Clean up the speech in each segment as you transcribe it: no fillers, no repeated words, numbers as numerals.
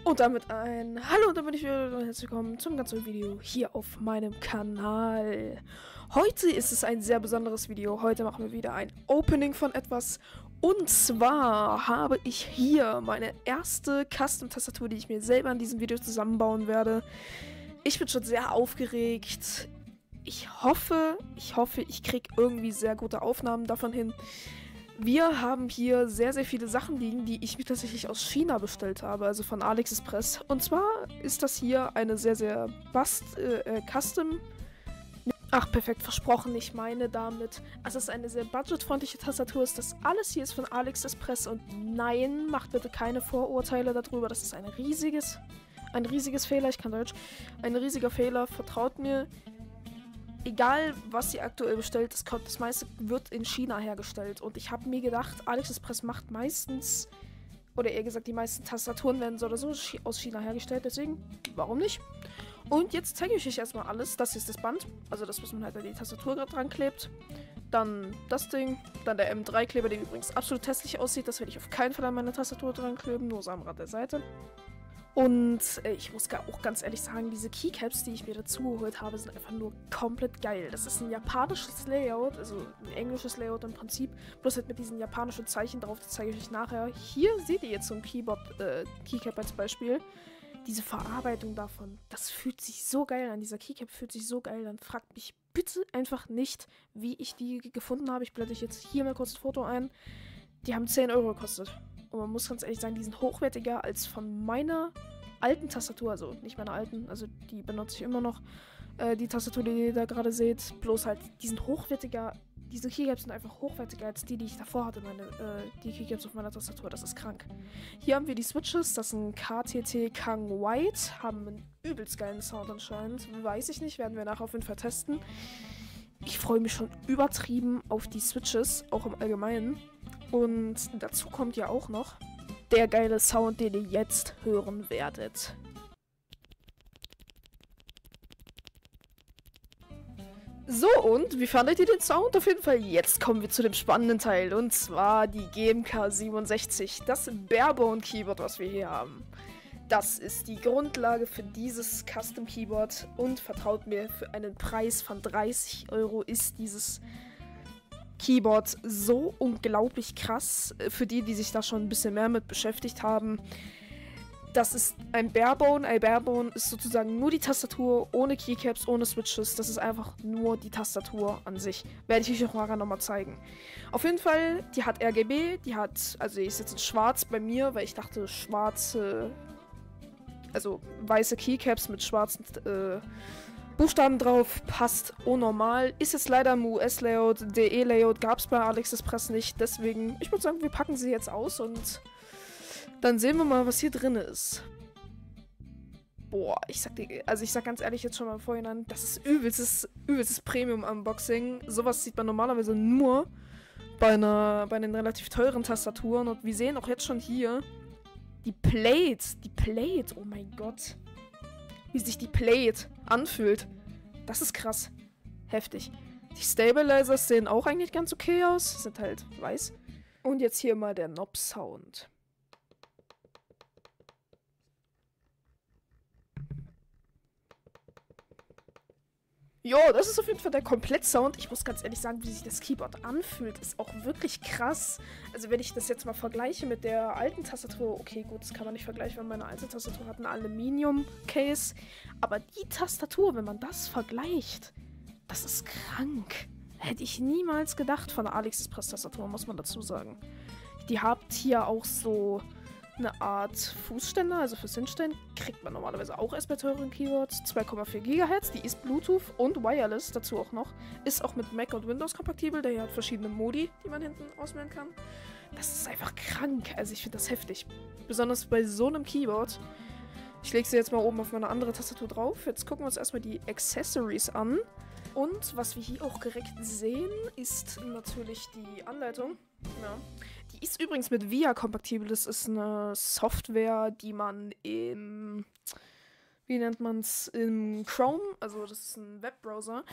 Und damit ein Hallo und damit bin ich wieder und herzlich willkommen zum ganzen Video hier auf meinem Kanal. Heute ist es ein sehr besonderes Video. Heute machen wir wieder ein Opening von etwas. Und zwar habe ich hier meine erste Custom-Tastatur, die ich mir selber in diesem Video zusammenbauen werde. Ich bin schon sehr aufgeregt. Ich hoffe, ich kriege irgendwie sehr gute Aufnahmen davon hin. Wir haben hier sehr, sehr viele Sachen liegen, die ich mir tatsächlich aus China bestellt habe, also von AliExpress. Und zwar ist das hier eine sehr, sehr custom. Ach, perfekt, versprochen, ich meine damit, dass es eine sehr budgetfreundliche Tastatur ist. Das alles hier ist von AliExpress und nein, macht bitte keine Vorurteile darüber. Das ist ein riesiges Fehler, ich kann Deutsch. Ein riesiger Fehler, vertraut mir. Egal, was ihr aktuell bestellt, das meiste wird in China hergestellt. Und ich habe mir gedacht, AliExpress macht meistens, oder eher gesagt, die meisten Tastaturen werden so oder so aus China hergestellt. Deswegen, warum nicht? Und jetzt zeige ich euch erstmal alles. Das hier ist das Band, also das, was man halt an die Tastatur gerade dran klebt. Dann das Ding, dann der M3-Kleber, der übrigens absolut hässlich aussieht. Das werde ich auf keinen Fall an meine Tastatur dran kleben, nur so am Rand der Seite. Und ich muss auch ganz ehrlich sagen, diese Keycaps, die ich mir dazu geholt habe, sind einfach nur komplett geil. Das ist ein japanisches Layout, also ein englisches Layout im Prinzip, bloß halt mit diesen japanischen Zeichen drauf, das zeige ich euch nachher. Hier seht ihr jetzt so ein Keycap als Beispiel. Diese Verarbeitung davon, das fühlt sich so geil an, dieser Keycap fühlt sich so geil an. Fragt mich bitte einfach nicht, wie ich die gefunden habe. Ich blende euch jetzt hier mal kurz ein Foto ein. Die haben 10 € gekostet. Und man muss ganz ehrlich sagen, die sind hochwertiger als von meiner alten Tastatur, also nicht meiner alten, also die benutze ich immer noch, die Tastatur, die ihr da gerade seht, bloß halt, die sind hochwertiger, diese Keycaps sind einfach hochwertiger als die ich davor hatte, die Keycaps auf meiner Tastatur, das ist krank. Hier haben wir die Switches, das sind KTT Kang White, haben einen übelst geilen Sound anscheinend, weiß ich nicht, werden wir nachher auf jeden Fall testen. Ich freue mich schon übertrieben auf die Switches, auch im Allgemeinen. Und dazu kommt ja auch noch der geile Sound, den ihr jetzt hören werdet. So, und wie fandet ihr den Sound? Auf jeden Fall, jetzt kommen wir zu dem spannenden Teil. Und zwar die GMK 67, das Barebone Keyboard, was wir hier haben. Das ist die Grundlage für dieses Custom Keyboard. Und vertraut mir, für einen Preis von 30 € ist dieses Keyboard so unglaublich krass, für die sich da schon ein bisschen mehr mit beschäftigt haben. Das ist ein Barebone. Ein Barebone ist sozusagen nur die Tastatur, ohne Keycaps, ohne Switches. Das ist einfach nur die Tastatur an sich. Werde ich euch auch nachher nochmal zeigen. Auf jeden Fall, die hat RGB, also die ist jetzt in schwarz bei mir, weil ich dachte, also weiße Keycaps mit schwarzen Buchstaben drauf, passt unnormal. Ist jetzt leider im US-Layout, DE-Layout gab es bei AliExpress nicht. Deswegen, ich würde sagen, wir packen sie jetzt aus und dann sehen wir mal, was hier drin ist. Boah, ich sag ganz ehrlich jetzt schon mal im Vorhinein, das ist übelstes Premium-Unboxing. Sowas sieht man normalerweise nur bei den relativ teuren Tastaturen. Und wir sehen auch jetzt schon hier die Plate, oh mein Gott. Wie sich die Plate anfühlt. Das ist krass. Heftig. Die Stabilizers sehen auch eigentlich ganz okay aus. Sind halt weiß. Und jetzt hier mal der Knob-Sound. Jo, das ist auf jeden Fall der Komplett-Sound. Ich muss ganz ehrlich sagen, wie sich das Keyboard anfühlt, ist auch wirklich krass. Also wenn ich das jetzt mal vergleiche mit der alten Tastatur, okay, gut, das kann man nicht vergleichen, weil meine alte Tastatur hat ein Aluminium-Case. Aber die Tastatur, wenn man das vergleicht, das ist krank. Hätte ich niemals gedacht von der AliExpress-Tastatur, muss man dazu sagen. Die habt hier auch so eine Art Fußständer, also fürs Hinstellen, kriegt man normalerweise auch erst bei teuren Keyboards. 2,4 GHz, die ist Bluetooth und Wireless dazu auch noch. Ist auch mit Mac und Windows kompatibel, der hier hat verschiedene Modi, die man hinten auswählen kann. Das ist einfach krank, also ich finde das heftig. Besonders bei so einem Keyboard. Ich lege sie jetzt mal oben auf meine andere Tastatur drauf. Jetzt gucken wir uns erstmal die Accessories an. Und was wir hier auch direkt sehen, ist natürlich die Anleitung. Ja. Die ist übrigens mit VIA kompatibel. Das ist eine Software, die man im Chrome, also das ist ein Webbrowser,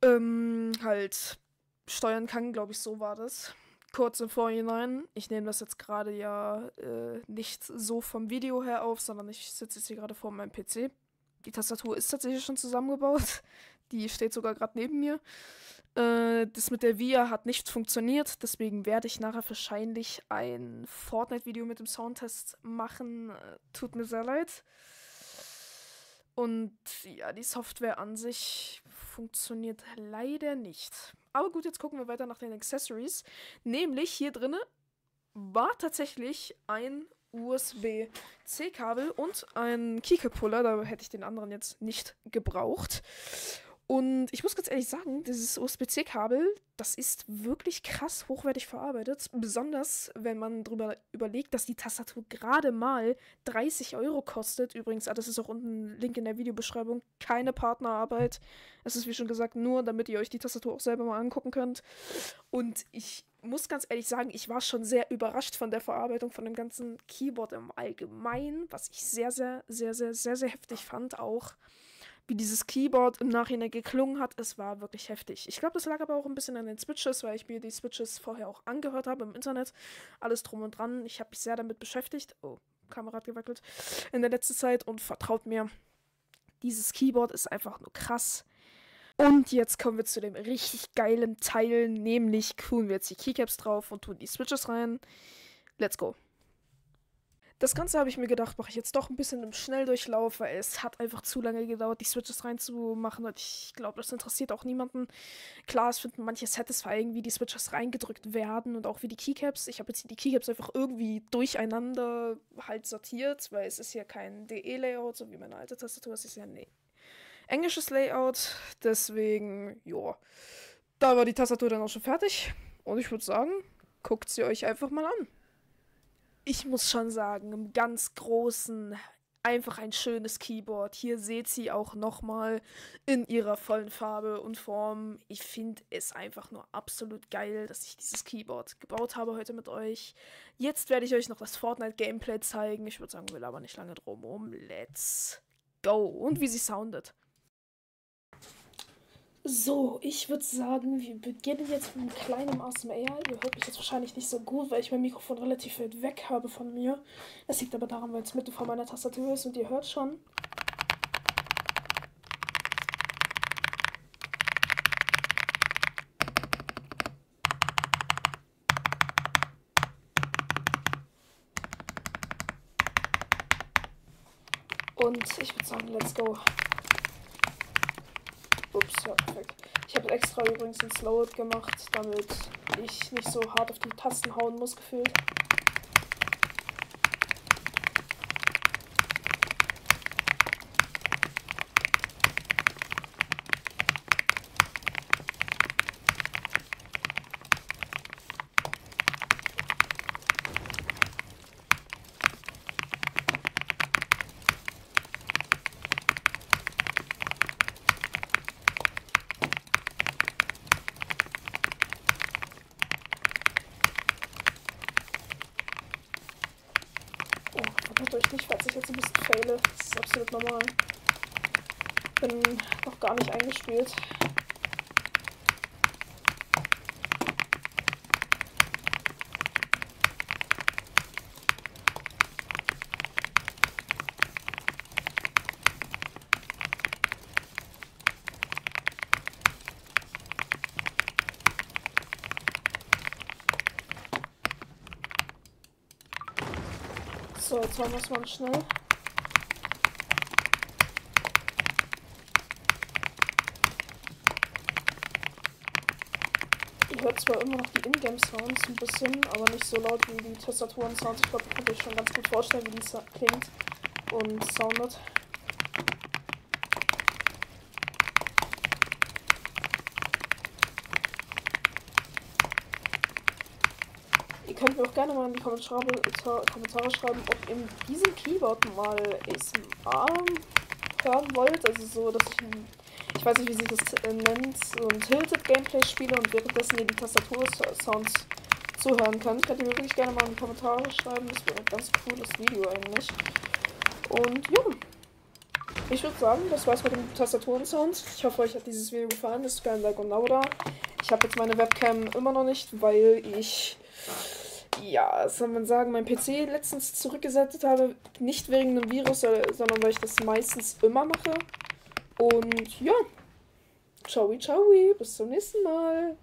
halt steuern kann, glaube ich, so war das. kurz im Vorhinein. Ich nehme das jetzt gerade ja nicht so vom Video her auf, sondern ich sitze jetzt hier gerade vor meinem PC. Die Tastatur ist tatsächlich schon zusammengebaut. Die steht sogar gerade neben mir. Das mit der VIA hat nicht funktioniert, deswegen werde ich nachher wahrscheinlich ein Fortnite-Video mit dem Soundtest machen. Tut mir sehr leid. Und ja, die Software an sich funktioniert leider nicht. Aber gut, jetzt gucken wir weiter nach den Accessories. Nämlich hier drinne war tatsächlich ein USB-C-Kabel und ein Keycap-Puller. Da hätte ich den anderen jetzt nicht gebraucht. Und ich muss ganz ehrlich sagen, dieses USB-C-Kabel, das ist wirklich krass hochwertig verarbeitet. Besonders, wenn man darüber überlegt, dass die Tastatur gerade mal 30 € kostet. Übrigens, das ist auch unten ein Link in der Videobeschreibung. Keine Partnerarbeit. Es ist, wie schon gesagt, nur, damit ihr euch die Tastatur auch selber mal angucken könnt. Und ich muss ganz ehrlich sagen, ich war schon sehr überrascht von der Verarbeitung von dem ganzen Keyboard im Allgemeinen, was ich sehr, sehr, sehr, sehr, sehr, sehr heftig fand auch. Wie dieses Keyboard im Nachhinein geklungen hat, es war wirklich heftig. Ich glaube, das lag aber auch ein bisschen an den Switches, weil ich mir die Switches vorher auch angehört habe im Internet. Alles drum und dran. Ich habe mich sehr damit beschäftigt. Oh, Kamera hat gewackelt. In der letzten Zeit und vertraut mir, dieses Keyboard ist einfach nur krass. Und jetzt kommen wir zu dem richtig geilen Teil, nämlich tun wir jetzt die Keycaps drauf und tun die Switches rein. Let's go. Das Ganze habe ich mir gedacht, mache ich jetzt doch ein bisschen im Schnelldurchlauf, weil es hat einfach zu lange gedauert, die Switches reinzumachen und ich glaube, das interessiert auch niemanden. Klar, es finden manche satisfying, wie die Switches reingedrückt werden und auch wie die Keycaps. Ich habe jetzt die Keycaps einfach irgendwie durcheinander halt sortiert, weil es ist hier kein DE-Layout, so wie meine alte Tastatur, es ist ja ein englisches Layout, deswegen, ja, da war die Tastatur dann auch schon fertig und ich würde sagen, guckt sie euch einfach mal an. Ich muss schon sagen, im ganz Großen einfach ein schönes Keyboard. Hier seht sie auch nochmal in ihrer vollen Farbe und Form. Ich finde es einfach nur absolut geil, dass ich dieses Keyboard gebaut habe heute mit euch. Jetzt werde ich euch noch das Fortnite-Gameplay zeigen. Ich würde sagen, wir labern nicht lange drum um. Let's go. Und wie sie soundet. So, ich würde sagen, wir beginnen jetzt mit einem kleinen ASMR. Ihr hört mich jetzt wahrscheinlich nicht so gut, weil ich mein Mikrofon relativ weit weg habe von mir. Das liegt aber daran, weil es Mitte von meiner Tastatur ist und ihr hört schon. Und ich würde sagen, let's go. Ups, ja, perfekt. Ich habe extra übrigens ein Slowed gemacht, damit ich nicht so hart auf die Tasten hauen muss, gefühlt. Wundert euch nicht, falls ich jetzt ein bisschen faile. Das ist absolut normal. Bin noch gar nicht eingespielt. So, jetzt machen wir es mal schnell. Ihr hört zwar immer noch die Ingame-Sounds ein bisschen, aber nicht so laut wie die Tastaturen-Sounds. Ich glaube, ihr könnt euch schon ganz gut vorstellen, wie die klingt und soundet. Ihr könnt mir auch gerne mal in die Kommentare schreiben, ob ihr mit diesem Keyboard mal ASMR hören wollt. Also so, dass ich weiß nicht, wie sich das nennt, so ein Tilted-Gameplay spiele und währenddessen ihr die Tastatur-Sounds zuhören könnt. Könnt ihr mir wirklich gerne mal in die Kommentare schreiben. Das wäre ein ganz cooles Video eigentlich. Und ja, ich würde sagen, das war's mit den Tastaturen-Sounds. Ich hoffe, euch hat dieses Video gefallen. Lasst gerne ein Like und ein Abo da. Ich habe jetzt meine Webcam immer noch nicht, weil ich ja, was soll man sagen, mein PC letztens zurückgesetzt habe. Nicht wegen einem Virus, sondern weil ich das meistens immer mache. Und ja, ciao, ciao, bis zum nächsten Mal.